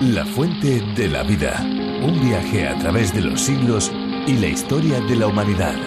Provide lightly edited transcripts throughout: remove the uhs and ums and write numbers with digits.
La fuente de la vida. Un viaje a través de los siglos y la historia de la humanidad.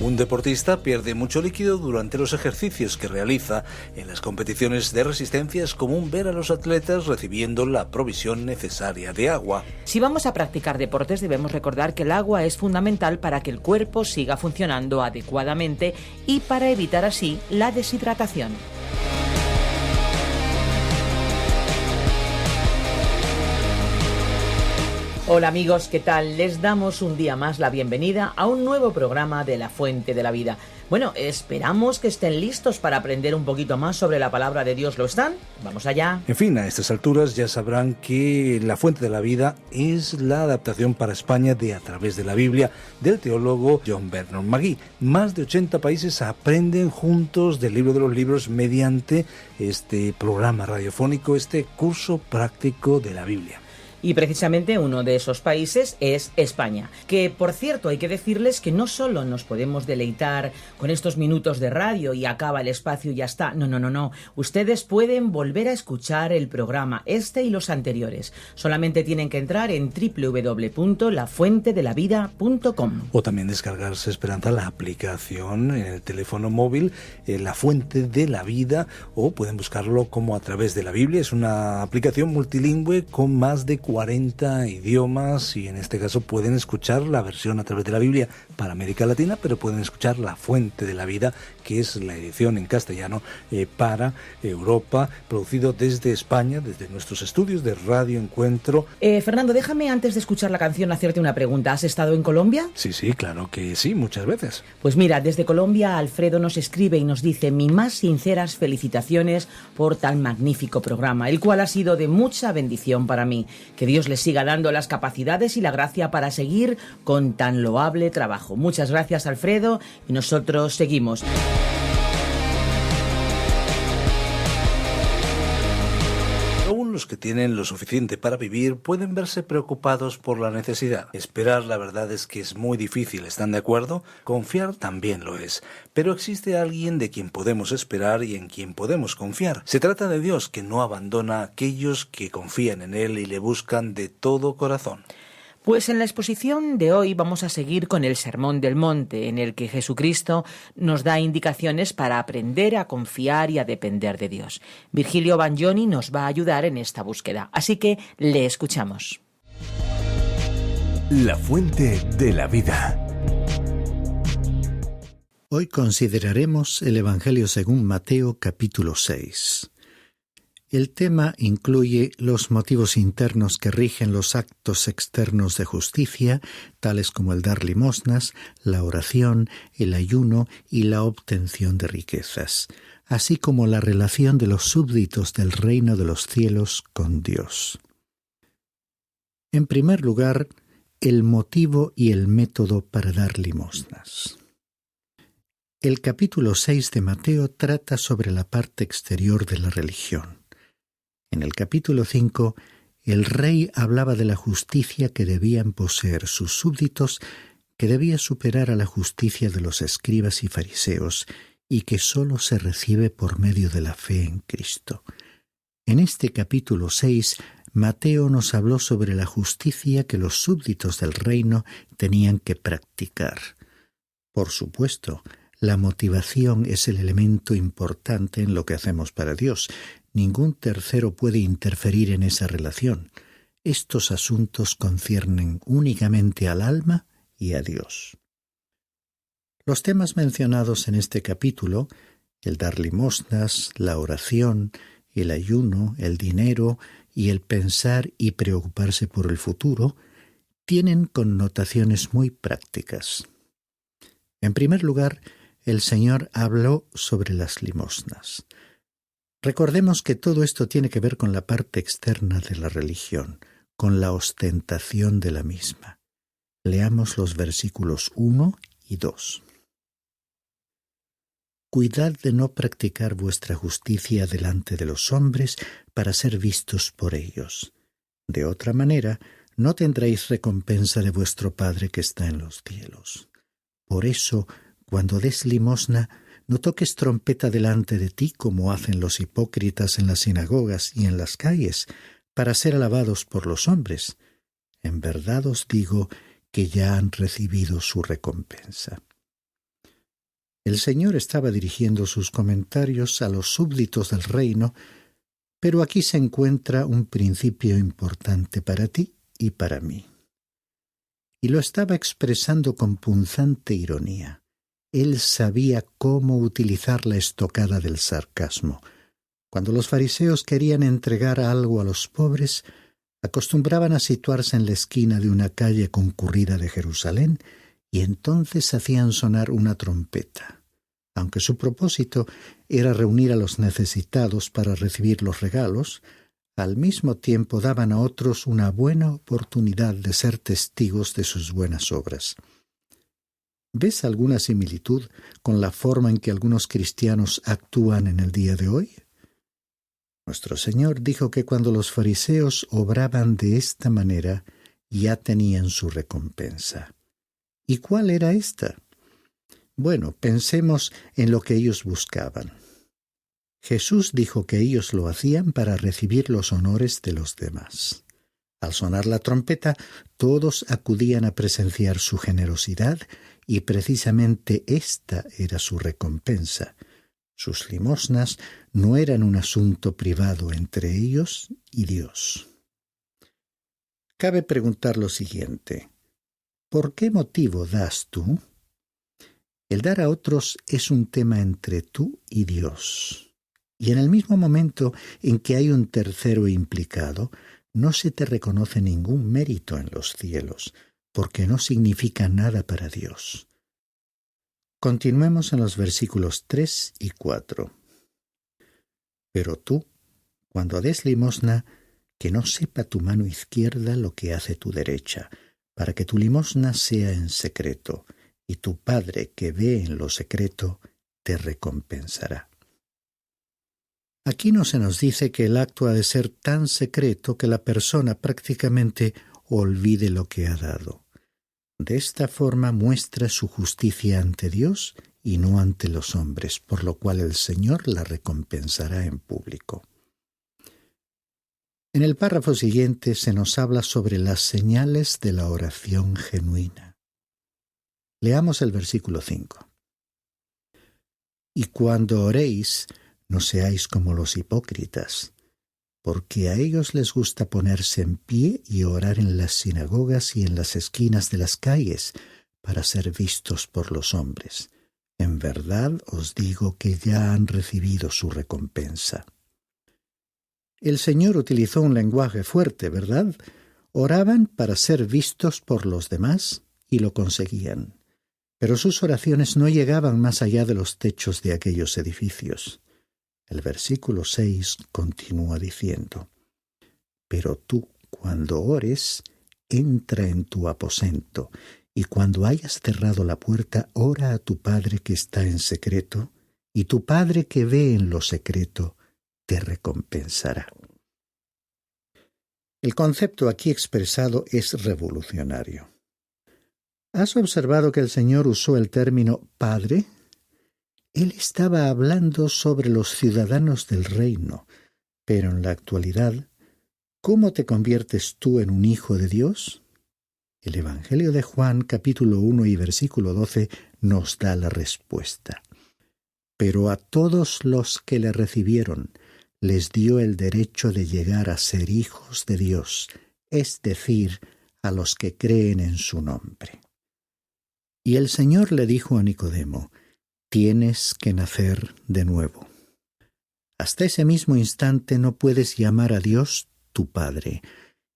Un deportista pierde mucho líquido durante los ejercicios que realiza. En las competiciones de resistencia es común ver a los atletas recibiendo la provisión necesaria de agua. Si vamos a practicar deportes, debemos recordar que el agua es fundamental para que el cuerpo siga funcionando adecuadamente y para evitar así la deshidratación. Hola amigos, ¿qué tal? Les damos un día más la bienvenida a un nuevo programa de La Fuente de la Vida. Bueno, esperamos que estén listos para aprender un poquito más sobre la palabra de Dios. ¿Lo están? Vamos allá. En fin, a estas alturas ya sabrán que La Fuente de la Vida es la adaptación para España de A través de la Biblia del teólogo John Vernon Magee. Más de 80 países aprenden juntos del libro de los libros mediante este programa radiofónico, este curso práctico de la Biblia. Y precisamente uno de esos países es España, que por cierto hay que decirles que no solo nos podemos deleitar con estos minutos de radio y acaba el espacio y ya está, no. Ustedes pueden volver a escuchar el programa este y los anteriores. Solamente tienen que entrar en www.lafuentedelavida.com. O también descargarse, Esperanza, la aplicación en el teléfono móvil, La Fuente de la Vida, o pueden buscarlo como A través de la Biblia. Es una aplicación multilingüe con más de 40 idiomas y en este caso pueden escuchar la versión A través de la Biblia para América Latina, pero pueden escuchar La Fuente de la Vida, que es la edición en castellano para Europa, producido desde España, desde nuestros estudios de Radio Encuentro. Fernando, déjame antes de escuchar la canción hacerte una pregunta. ¿Has estado en Colombia? Sí, claro que sí, muchas veces. Pues mira, desde Colombia Alfredo nos escribe y nos dice: mis más sinceras felicitaciones por tan magnífico programa, el cual ha sido de mucha bendición para mí. Que Dios les siga dando las capacidades y la gracia para seguir con tan loable trabajo. Muchas gracias, Alfredo, y nosotros seguimos. Aún los que tienen lo suficiente para vivir pueden verse preocupados por la necesidad. Esperar, la verdad es que es muy difícil, ¿están de acuerdo? Confiar también lo es. Pero existe alguien de quien podemos esperar y en quien podemos confiar. Se trata de Dios, que no abandona a aquellos que confían en Él y le buscan de todo corazón. Pues en la exposición de hoy vamos a seguir con el Sermón del Monte, en el que Jesucristo nos da indicaciones para aprender a confiar y a depender de Dios. Virgilio Bagnoni nos va a ayudar en esta búsqueda, así que le escuchamos. La Fuente de la Vida. Hoy consideraremos el Evangelio según Mateo capítulo 6. El tema incluye los motivos internos que rigen los actos externos de justicia, tales como el dar limosnas, la oración, el ayuno y la obtención de riquezas, así como la relación de los súbditos del reino de los cielos con Dios. En primer lugar, el motivo y el método para dar limosnas. El capítulo 6 de Mateo trata sobre la parte exterior de la religión. En el capítulo 5, el rey hablaba de la justicia que debían poseer sus súbditos, que debía superar a la justicia de los escribas y fariseos, y que sólo se recibe por medio de la fe en Cristo. En este capítulo 6, Mateo nos habló sobre la justicia que los súbditos del reino tenían que practicar. Por supuesto, la motivación es el elemento importante en lo que hacemos para Dios. Ningún tercero puede interferir en esa relación. Estos asuntos conciernen únicamente al alma y a Dios. Los temas mencionados en este capítulo, el dar limosnas, la oración, el ayuno, el dinero y el pensar y preocuparse por el futuro, tienen connotaciones muy prácticas. En primer lugar, el Señor habló sobre las limosnas. Recordemos que todo esto tiene que ver con la parte externa de la religión, con la ostentación de la misma. Leamos los versículos 1 y 2. Cuidad de no practicar vuestra justicia delante de los hombres para ser vistos por ellos. De otra manera, no tendréis recompensa de vuestro Padre que está en los cielos. Por eso, cuando des limosna, no toques trompeta delante de ti como hacen los hipócritas en las sinagogas y en las calles, para ser alabados por los hombres. En verdad os digo que ya han recibido su recompensa. El Señor estaba dirigiendo sus comentarios a los súbditos del reino, pero aquí se encuentra un principio importante para ti y para mí. Y lo estaba expresando con punzante ironía. Él sabía cómo utilizar la estocada del sarcasmo. Cuando los fariseos querían entregar algo a los pobres, acostumbraban a situarse en la esquina de una calle concurrida de Jerusalén y entonces hacían sonar una trompeta. Aunque su propósito era reunir a los necesitados para recibir los regalos, al mismo tiempo daban a otros una buena oportunidad de ser testigos de sus buenas obras. ¿Ves alguna similitud con la forma en que algunos cristianos actúan en el día de hoy? Nuestro Señor dijo que cuando los fariseos obraban de esta manera, ya tenían su recompensa. ¿Y cuál era esta? Bueno, pensemos en lo que ellos buscaban. Jesús dijo que ellos lo hacían para recibir los honores de los demás. Al sonar la trompeta, todos acudían a presenciar su generosidad y precisamente esta era su recompensa. Sus limosnas no eran un asunto privado entre ellos y Dios. Cabe preguntar lo siguiente: ¿por qué motivo das tú? El dar a otros es un tema entre tú y Dios. Y en el mismo momento en que hay un tercero implicado, no se te reconoce ningún mérito en los cielos, porque no significa nada para Dios. Continuemos en los versículos 3 y 4. Pero tú, cuando des limosna, que no sepa tu mano izquierda lo que hace tu derecha, para que tu limosna sea en secreto, y tu Padre que ve en lo secreto te recompensará. Aquí no se nos dice que el acto ha de ser tan secreto que la persona prácticamente olvide lo que ha dado. De esta forma muestra su justicia ante Dios y no ante los hombres, por lo cual el Señor la recompensará en público. En el párrafo siguiente se nos habla sobre las señales de la oración genuina. Leamos el versículo 5. Y cuando oréis, no seáis como los hipócritas, porque a ellos les gusta ponerse en pie y orar en las sinagogas y en las esquinas de las calles, para ser vistos por los hombres. En verdad os digo que ya han recibido su recompensa. El Señor utilizó un lenguaje fuerte, ¿verdad? Oraban para ser vistos por los demás y lo conseguían. Pero sus oraciones no llegaban más allá de los techos de aquellos edificios. El versículo 6 continúa diciendo: Pero tú, cuando ores, entra en tu aposento, y cuando hayas cerrado la puerta, ora a tu Padre que está en secreto, y tu Padre que ve en lo secreto te recompensará. El concepto aquí expresado es revolucionario. ¿Has observado que el Señor usó el término Padre? Él estaba hablando sobre los ciudadanos del reino, pero en la actualidad, ¿cómo te conviertes tú en un hijo de Dios? El Evangelio de Juan, capítulo 1 y versículo 12, nos da la respuesta. Pero a todos los que le recibieron, les dio el derecho de llegar a ser hijos de Dios, es decir, a los que creen en su nombre. Y el Señor le dijo a Nicodemo: tienes que nacer de nuevo. Hasta ese mismo instante no puedes llamar a Dios tu Padre.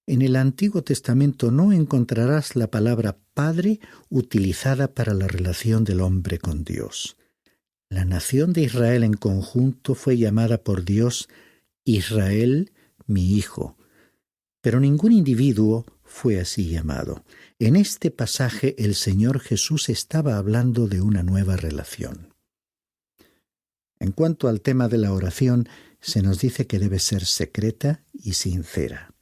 En el Antiguo Testamento no encontrarás la palabra Padre utilizada para la relación del hombre con Dios. La nación de Israel en conjunto fue llamada por Dios Israel, mi hijo, pero ningún individuo fue así llamado. En este pasaje el Señor Jesús estaba hablando de una nueva relación. En cuanto al tema de la oración, se nos dice que debe ser secreta y sincera.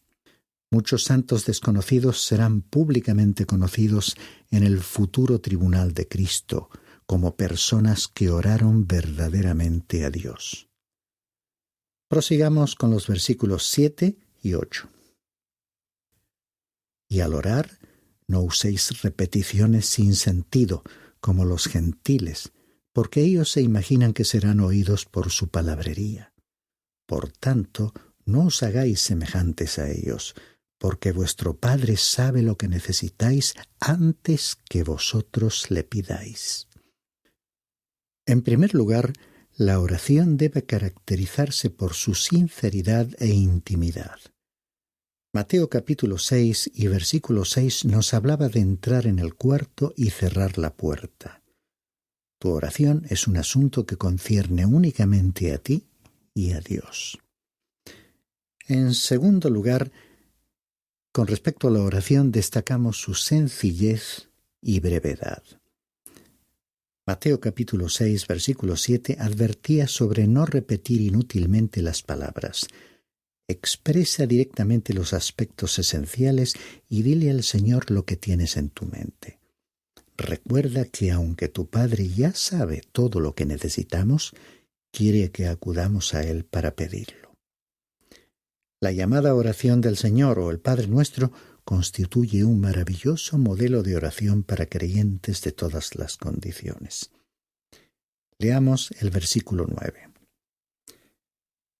Muchos santos desconocidos serán públicamente conocidos en el futuro tribunal de Cristo como personas que oraron verdaderamente a Dios. Prosigamos con los versículos 7 y 8. Y al orar, no uséis repeticiones sin sentido, como los gentiles, porque ellos se imaginan que serán oídos por su palabrería. Por tanto, no os hagáis semejantes a ellos, porque vuestro Padre sabe lo que necesitáis antes que vosotros le pidáis. En primer lugar, la oración debe caracterizarse por su sinceridad e intimidad. Mateo capítulo 6 y versículo 6 nos hablaba de entrar en el cuarto y cerrar la puerta. Tu oración es un asunto que concierne únicamente a ti y a Dios. En segundo lugar, con respecto a la oración destacamos su sencillez y brevedad. Mateo capítulo 6, versículo 7 advertía sobre no repetir inútilmente las palabras. Expresa directamente los aspectos esenciales y dile al Señor lo que tienes en tu mente. Recuerda que aunque tu Padre ya sabe todo lo que necesitamos, quiere que acudamos a Él para pedirlo. La llamada oración del Señor o el Padre Nuestro constituye un maravilloso modelo de oración para creyentes de todas las condiciones. Leamos el versículo 9.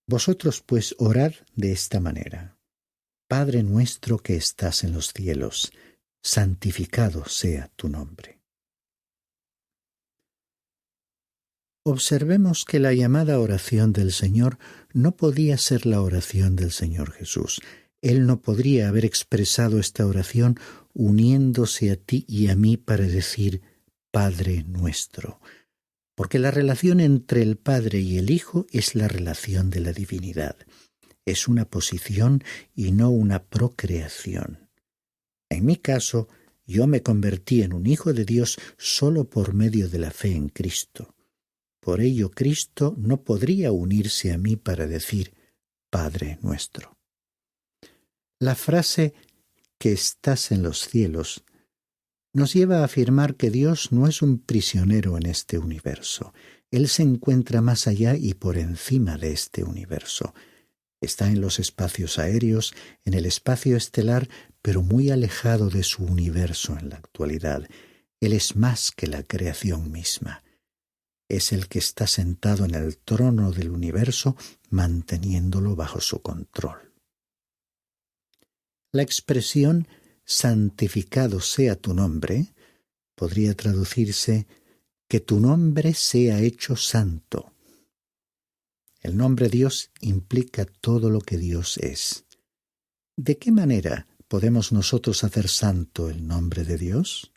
Vosotros pues orad de esta manera: Padre nuestro que estás en los cielos, santificado sea tu nombre. Observemos que la llamada oración del Señor no podía ser la oración del Señor Jesús. Él no podría haber expresado esta oración uniéndose a ti y a mí para decir Padre nuestro, porque la relación entre el Padre y el Hijo es la relación de la divinidad. Es una posición y no una procreación. En mi caso, yo me convertí en un hijo de Dios solo por medio de la fe en Cristo. Por ello, Cristo no podría unirse a mí para decir Padre nuestro. La frase que estás en los cielos nos lleva a afirmar que Dios no es un prisionero en este universo. Él se encuentra más allá y por encima de este universo. Está en los espacios aéreos, en el espacio estelar, pero muy alejado de su universo en la actualidad. Él es más que la creación misma. Es el que está sentado en el trono del universo, manteniéndolo bajo su control. La expresión santificado sea tu nombre podría traducirse que tu nombre sea hecho santo. El nombre Dios implica todo lo que Dios es. ¿De qué manera podemos nosotros hacer santo el nombre de Dios?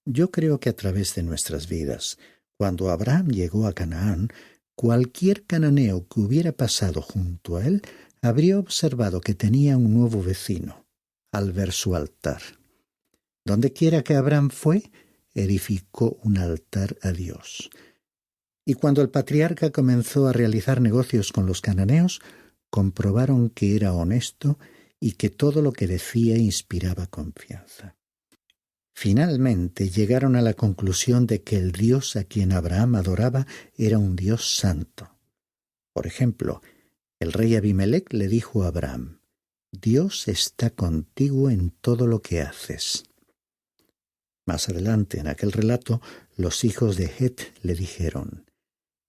Yo creo que a través de nuestras vidas. Cuando Abraham llegó a Canaán, cualquier cananeo que hubiera pasado junto a él habría observado que tenía un nuevo vecino al ver su altar. Dondequiera que Abraham fue, edificó un altar a Dios. Y cuando el patriarca comenzó a realizar negocios con los cananeos, comprobaron que era honesto y que todo lo que decía inspiraba confianza. Finalmente llegaron a la conclusión de que el Dios a quien Abraham adoraba era un Dios santo. Por ejemplo, el rey Abimelec le dijo a Abraham: Dios está contigo en todo lo que haces. Más adelante en aquel relato, los hijos de Het le dijeron: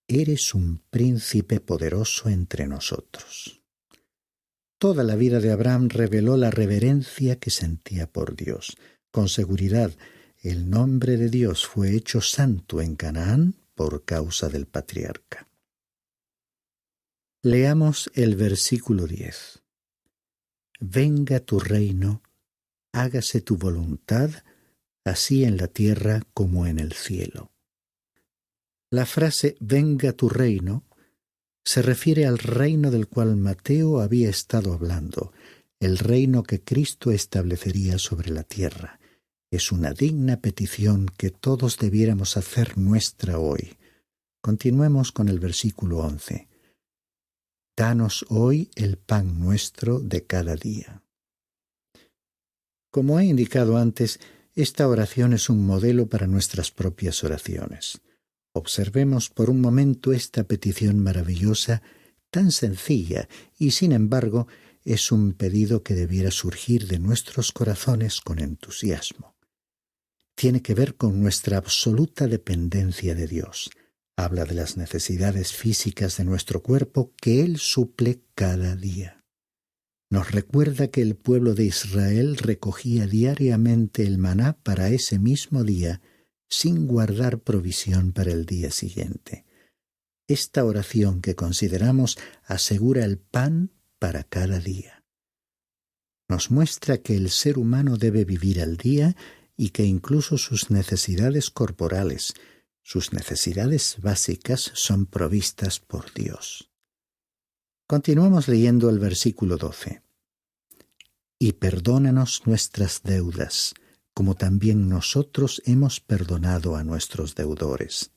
Eres un príncipe poderoso entre nosotros. Toda la vida de Abraham reveló la reverencia que sentía por Dios. Con seguridad, el nombre de Dios fue hecho santo en Canaán por causa del patriarca. Leamos el versículo 10. Venga tu reino, hágase tu voluntad, así en la tierra como en el cielo. La frase venga tu reino se refiere al reino del cual Mateo había estado hablando, el reino que Cristo establecería sobre la tierra. Es una digna petición que todos debiéramos hacer nuestra hoy. Continuemos con el versículo 11. Danos hoy el pan nuestro de cada día. Como he indicado antes, esta oración es un modelo para nuestras propias oraciones. Observemos por un momento esta petición maravillosa, tan sencilla, y sin embargo es un pedido que debiera surgir de nuestros corazones con entusiasmo. Tiene que ver con nuestra absoluta dependencia de Dios. Habla de las necesidades físicas de nuestro cuerpo que Él suple cada día. Nos recuerda que el pueblo de Israel recogía diariamente el maná para ese mismo día, sin guardar provisión para el día siguiente. Esta oración que consideramos asegura el pan para cada día. Nos muestra que el ser humano debe vivir al día y que incluso sus necesidades corporales, sus necesidades básicas, son provistas por Dios. Continuamos leyendo el versículo 12. Y perdónanos nuestras deudas, como también nosotros hemos perdonado a nuestros deudores.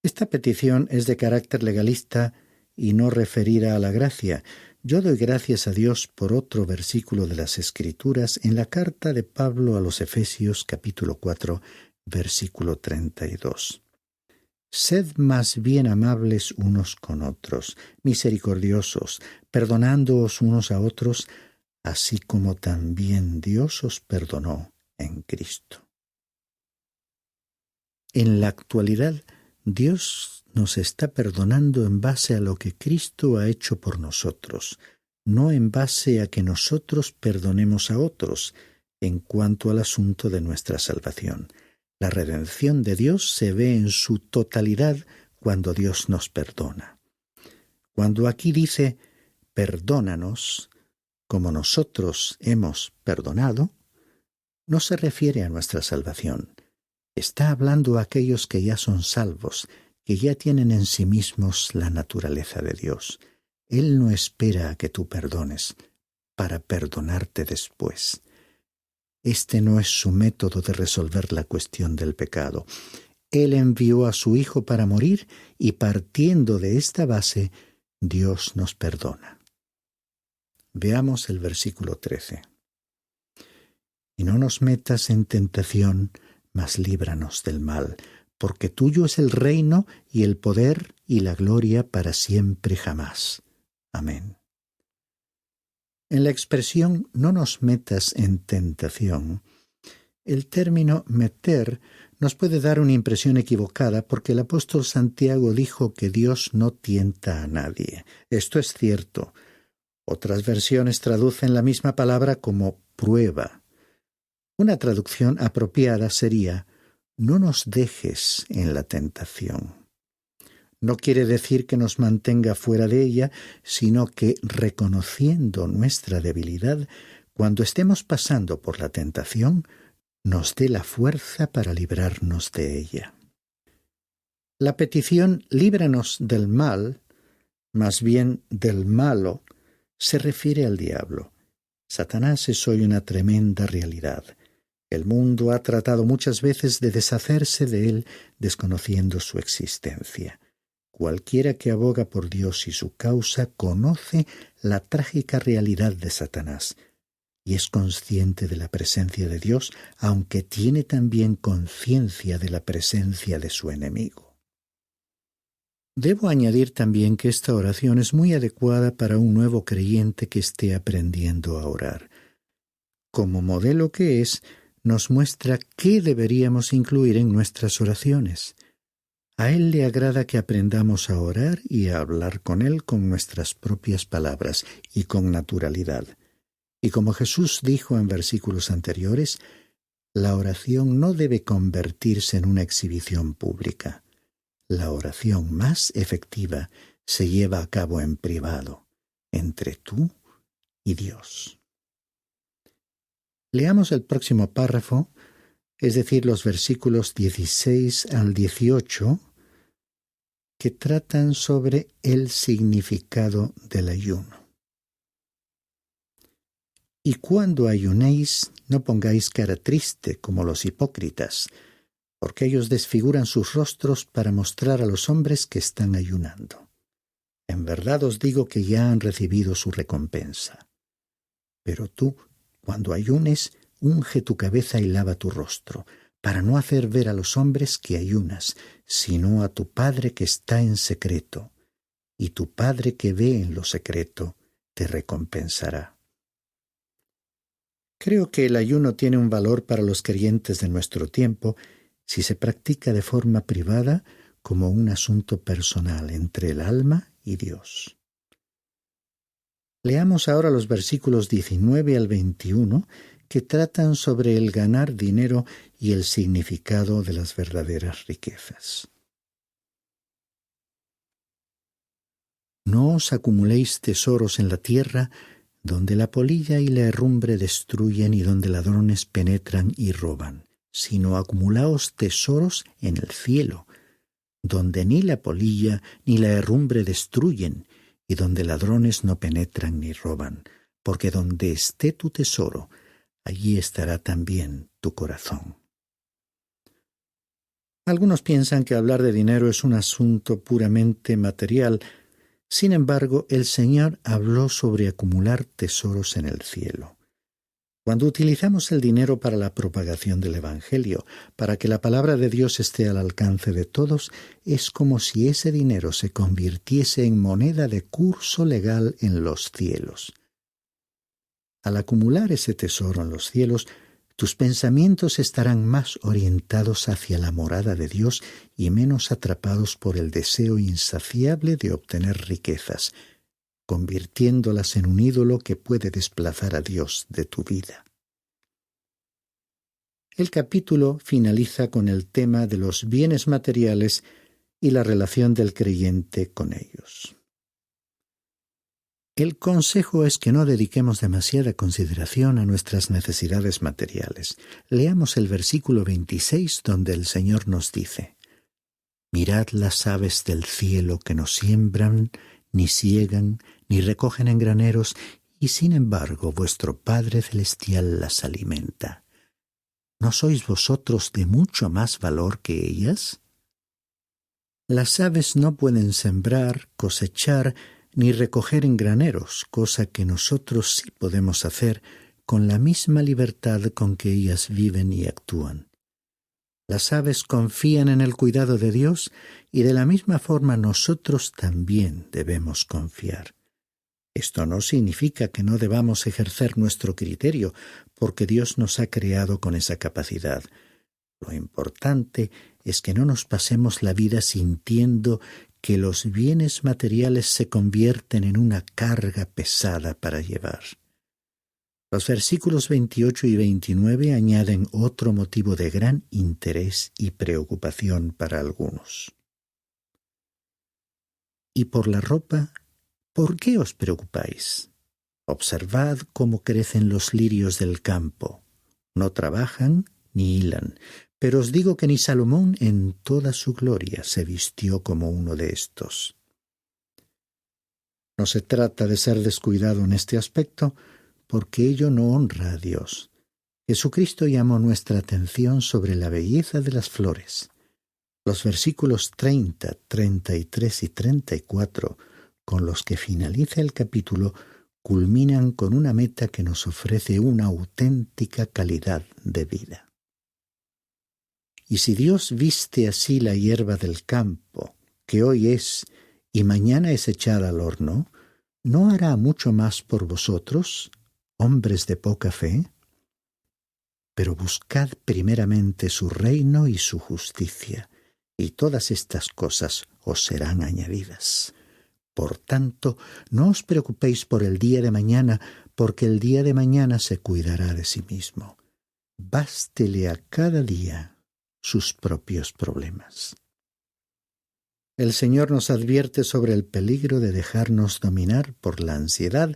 Esta petición es de carácter legalista y no referida a la gracia. Yo doy gracias a Dios por otro versículo de las Escrituras en la carta de Pablo a los Efesios capítulo 4, versículo 32. Sed más bien amables unos con otros, misericordiosos, perdonándoos unos a otros, así como también Dios os perdonó en Cristo. En la actualidad, Dios nos está perdonando en base a lo que Cristo ha hecho por nosotros, no en base a que nosotros perdonemos a otros en cuanto al asunto de nuestra salvación. La redención de Dios se ve en su totalidad cuando Dios nos perdona. Cuando aquí dice, perdónanos, como nosotros hemos perdonado, no se refiere a nuestra salvación. Está hablando a aquellos que ya son salvos, que ya tienen en sí mismos la naturaleza de Dios. Él no espera a que tú perdones para perdonarte después. Este no es su método de resolver la cuestión del pecado. Él envió a su Hijo para morir y partiendo de esta base, Dios nos perdona. Veamos el versículo 13. Y no nos metas en tentación, mas líbranos del mal, porque tuyo es el reino y el poder y la gloria para siempre jamás. Amén. En la expresión no nos metas en tentación, el término meter nos puede dar una impresión equivocada porque el apóstol Santiago dijo que Dios no tienta a nadie. Esto es cierto. Otras versiones traducen la misma palabra como prueba. Una traducción apropiada sería no nos dejes en la tentación. No quiere decir que nos mantenga fuera de ella, sino que reconociendo nuestra debilidad, cuando estemos pasando por la tentación, nos dé la fuerza para librarnos de ella. La petición líbranos del mal, más bien del malo, se refiere al diablo. Satanás es hoy una tremenda realidad. El mundo ha tratado muchas veces de deshacerse de él, desconociendo su existencia. Cualquiera que aboga por Dios y su causa conoce la trágica realidad de Satanás y es consciente de la presencia de Dios, aunque tiene también conciencia de la presencia de su enemigo. Debo añadir también que esta oración es muy adecuada para un nuevo creyente que esté aprendiendo a orar. Como modelo que es, nos muestra qué deberíamos incluir en nuestras oraciones. A Él le agrada que aprendamos a orar y a hablar con Él con nuestras propias palabras y con naturalidad. Y como Jesús dijo en versículos anteriores, la oración no debe convertirse en una exhibición pública. La oración más efectiva se lleva a cabo en privado, entre tú y Dios. Leamos el próximo párrafo, es decir, los versículos 16 al 18, que tratan sobre el significado del ayuno. Y cuando ayunéis, no pongáis cara triste como los hipócritas, porque ellos desfiguran sus rostros para mostrar a los hombres que están ayunando. En verdad os digo que ya han recibido su recompensa. Pero tú, cuando ayunes, unge tu cabeza y lava tu rostro, para no hacer ver a los hombres que ayunas, sino a tu Padre que está en secreto, y tu Padre que ve en lo secreto te recompensará. Creo que el ayuno tiene un valor para los creyentes de nuestro tiempo si se practica de forma privada como un asunto personal entre el alma y Dios. Leamos ahora los versículos 19 al 21 que tratan sobre el ganar dinero y el significado de las verdaderas riquezas. No os acumuléis tesoros en la tierra, donde la polilla y la herrumbre destruyen y donde ladrones penetran y roban, sino acumulaos tesoros en el cielo, donde ni la polilla ni la herrumbre destruyen, y donde ladrones no penetran ni roban, porque donde esté tu tesoro, allí estará también tu corazón. Algunos piensan que hablar de dinero es un asunto puramente material. Sin embargo, el Señor habló sobre acumular tesoros en el cielo. Cuando utilizamos el dinero para la propagación del Evangelio, para que la palabra de Dios esté al alcance de todos, es como si ese dinero se convirtiese en moneda de curso legal en los cielos. Al acumular ese tesoro en los cielos, tus pensamientos estarán más orientados hacia la morada de Dios y menos atrapados por el deseo insaciable de obtener riquezas, convirtiéndolas en un ídolo que puede desplazar a Dios de tu vida. El capítulo finaliza con el tema de los bienes materiales y la relación del creyente con ellos. El consejo es que no dediquemos demasiada consideración a nuestras necesidades materiales. Leamos el versículo 26 donde el Señor nos dice: «Mirad las aves del cielo que no siembran, ni siegan, ni recogen en graneros, y sin embargo vuestro Padre Celestial las alimenta. ¿No sois vosotros de mucho más valor que ellas?» Las aves no pueden sembrar, cosechar, ni recoger en graneros, cosa que nosotros sí podemos hacer con la misma libertad con que ellas viven y actúan. Las aves confían en el cuidado de Dios y de la misma forma nosotros también debemos confiar. Esto no significa que no debamos ejercer nuestro criterio, porque Dios nos ha creado con esa capacidad. Lo importante es que no nos pasemos la vida sintiendo que los bienes materiales se convierten en una carga pesada para llevar. Los versículos 28 y 29 añaden otro motivo de gran interés y preocupación para algunos. Y por la ropa, ¿por qué os preocupáis? Observad cómo crecen los lirios del campo. No trabajan ni hilan, pero os digo que ni Salomón en toda su gloria se vistió como uno de estos. No se trata de ser descuidado en este aspecto, porque ello no honra a Dios. Jesucristo llamó nuestra atención sobre la belleza de las flores. Los versículos 30, 33 y 34, con los que finaliza el capítulo, culminan con una meta que nos ofrece una auténtica calidad de vida. Y si Dios viste así la hierba del campo, que hoy es y mañana es echada al horno, ¿no hará mucho más por vosotros, hombres de poca fe? Pero buscad primeramente su reino y su justicia, y todas estas cosas os serán añadidas. Por tanto, no os preocupéis por el día de mañana, porque el día de mañana se cuidará de sí mismo. Bástele a cada día sus propios problemas. El Señor nos advierte sobre el peligro de dejarnos dominar por la ansiedad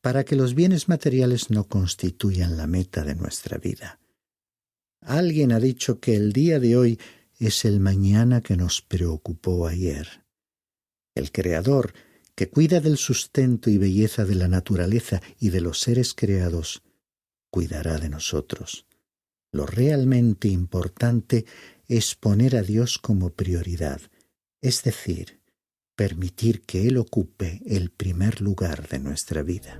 para que los bienes materiales no constituyan la meta de nuestra vida. Alguien ha dicho que el día de hoy es el mañana que nos preocupó ayer. El Creador, que cuida del sustento y belleza de la naturaleza y de los seres creados, cuidará de nosotros. Lo realmente importante es poner a Dios como prioridad, es decir, permitir que Él ocupe el primer lugar de nuestra vida.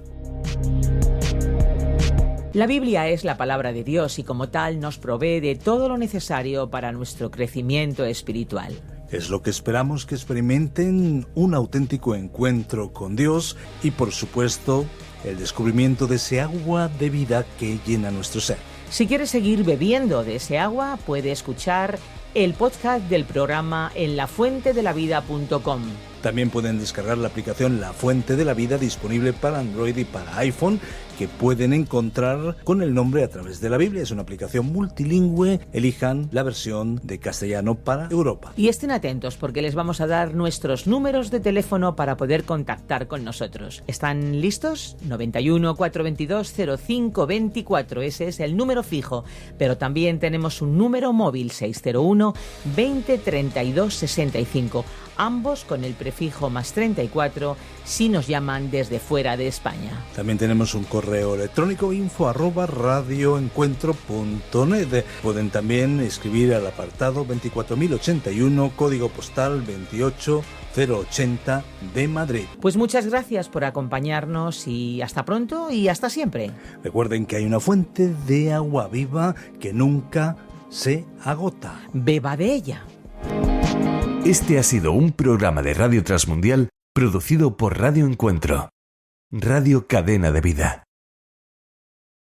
La Biblia es la palabra de Dios y como tal nos provee de todo lo necesario para nuestro crecimiento espiritual. Es lo que esperamos que experimenten un auténtico encuentro con Dios y, por supuesto, el descubrimiento de ese agua de vida que llena nuestro ser. Si quieres seguir bebiendo de ese agua, puede escuchar el podcast del programa en lafuentedelavida.com. También pueden descargar la aplicación La Fuente de la Vida, disponible para Android y para iPhone, que pueden encontrar con el nombre A Través de la Biblia. Es una aplicación multilingüe. Elijan la versión de castellano para Europa. Y estén atentos porque les vamos a dar nuestros números de teléfono para poder contactar con nosotros. ¿Están listos? 91 422 0524. Ese es el número fijo. Pero también tenemos un número móvil, 601 20 32 65. Ambos con el prefijo +34 si nos llaman desde fuera de España. También tenemos un correo electrónico, info@radioencuentro.net. Pueden también escribir al apartado 24081, código postal 28080 de Madrid. Pues muchas gracias por acompañarnos y hasta pronto y hasta siempre. Recuerden que hay una fuente de agua viva que nunca se agota. Beba de ella. Este ha sido un programa de Radio Transmundial producido por Radio Encuentro, Radio Cadena de Vida.